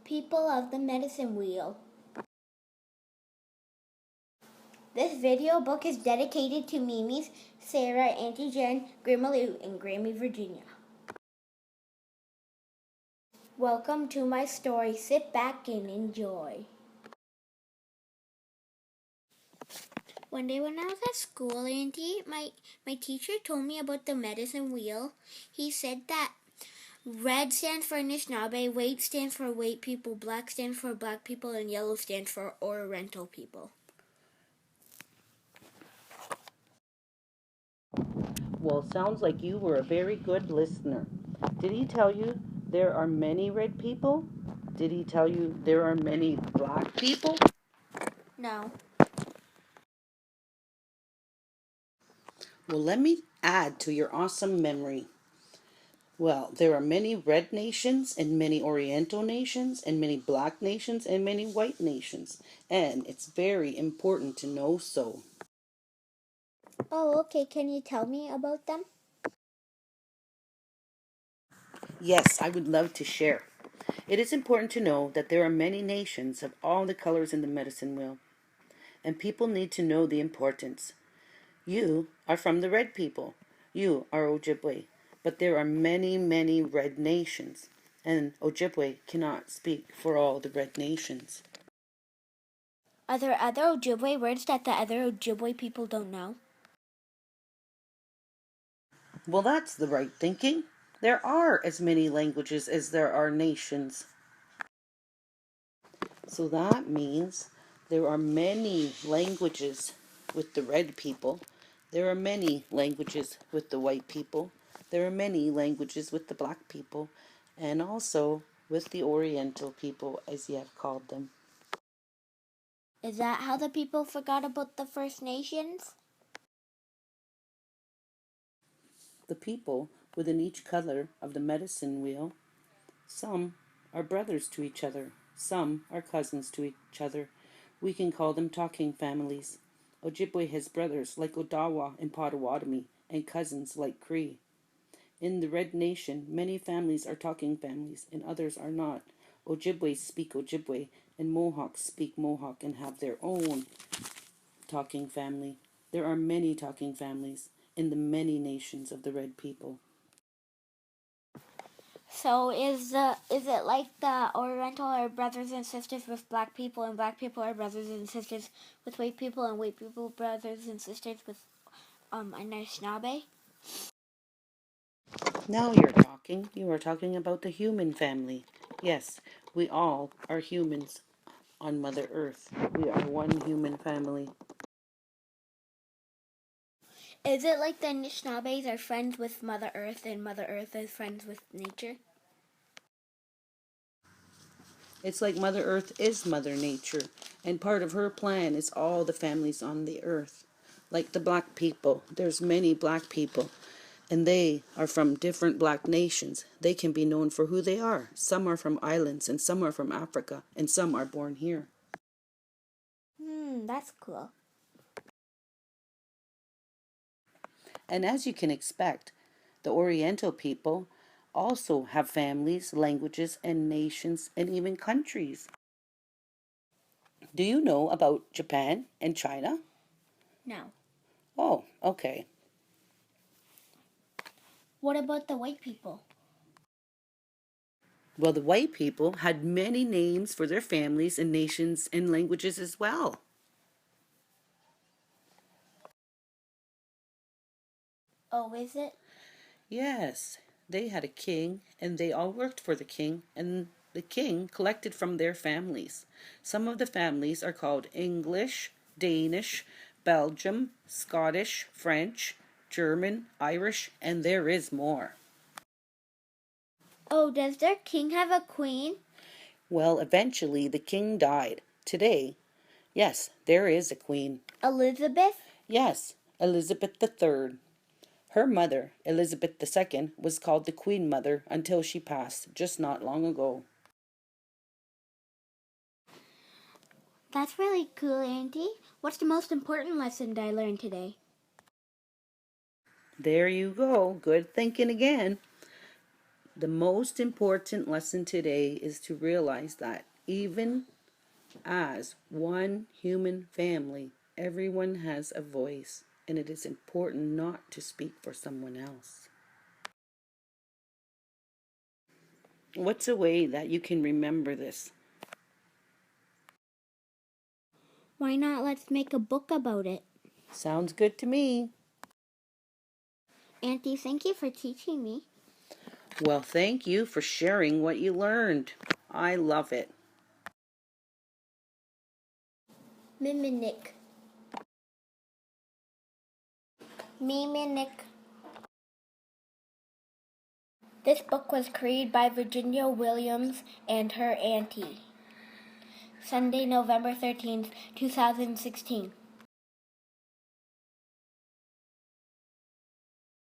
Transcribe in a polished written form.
People of the medicine wheel. This video book is dedicated to Mimi's, Sarah, Auntie Jen, Grandma Lou, and Grammy, Virginia. Welcome to my story. Sit back and enjoy. One day when I was at school, Auntie, my teacher told me about the medicine wheel. He said that red stands for Anishnaabe, white stands for white people, black stands for black people, and yellow stands for Oriental people. Well, sounds like you were a very good listener. Did he tell you there are many red people? Did he tell you there are many black people? No. Well, let me add to your awesome memory. Well, there are many red nations and many Oriental nations and many black nations and many white nations. And it's very important to know so. Oh, okay. Can you tell me about them? Yes, I would love to share. It is important to know that there are many nations of all the colors in the medicine wheel. And people need to know the importance. You are from the red people. You are Ojibwe. But there are many, many red nations. And Ojibwe cannot speak for all the red nations. Are there other Ojibwe words that the other Ojibwe people don't know? Well, that's the right thinking. There are as many languages as there are nations. So that means there are many languages with the red people. There are many languages with the white people. There are many languages with the black people. And also with the Oriental people, as you have called them. Is that how the people forgot about the First Nations? The people within each color of the medicine wheel, some are brothers to each other. Some are cousins to each other. We can call them talking families. Ojibwe has brothers like Odawa and Potawatomi and cousins like Cree. In the Red Nation, many families are talking families and others are not. Ojibwe speak Ojibwe and Mohawks speak Mohawk and have their own talking family. There are many talking families in the many nations of the Red people. So is it like the Oriental are brothers and sisters with black people, and black people are brothers and sisters with white people, and white people brothers and sisters with Anishnaabe? Now you're talking. You are talking about the human family. Yes, we all are humans on Mother Earth. We are one human family. Is it like the Anishnaabes are friends with Mother Earth and Mother Earth is friends with nature? It's like Mother Earth is Mother Nature, and part of her plan is all the families on the earth. Like the black people, there's many black people, and they are from different black nations. They can be known for who they are. Some are from islands, and some are from Africa, and some are born here. That's cool. And as you can expect, the Oriental people also have families, languages, and nations, and even countries. Do you know about Japan and China? No. Oh, okay. What about the white people? Well, the white people had many names for their families and nations and languages as well. Oh, is it? Yes, they had a king, and they all worked for the king, and the king collected from their families. Some of the families are called English, Danish, Belgium, Scottish, French, German, Irish, and there is more. Oh, does their king have a queen? Well, eventually the king died. Today, yes, there is a queen. Elizabeth? Yes, Elizabeth III. Her mother, Elizabeth II, was called the Queen Mother until she passed just not long ago. That's really cool, Auntie. What's the most important lesson that I learned today? There you go. Good thinking again. The most important lesson today is to realize that even as one human family, everyone has a voice, and it is important not to speak for someone else. What's a way that you can remember this? Why not let's make a book about it? Sounds good to me. Auntie, thank you for teaching me. Well, thank you for sharing what you learned. I love it. Miminik. Miminik. This book was created by Virginia Williams and her auntie. Sunday, November 13th, 2016.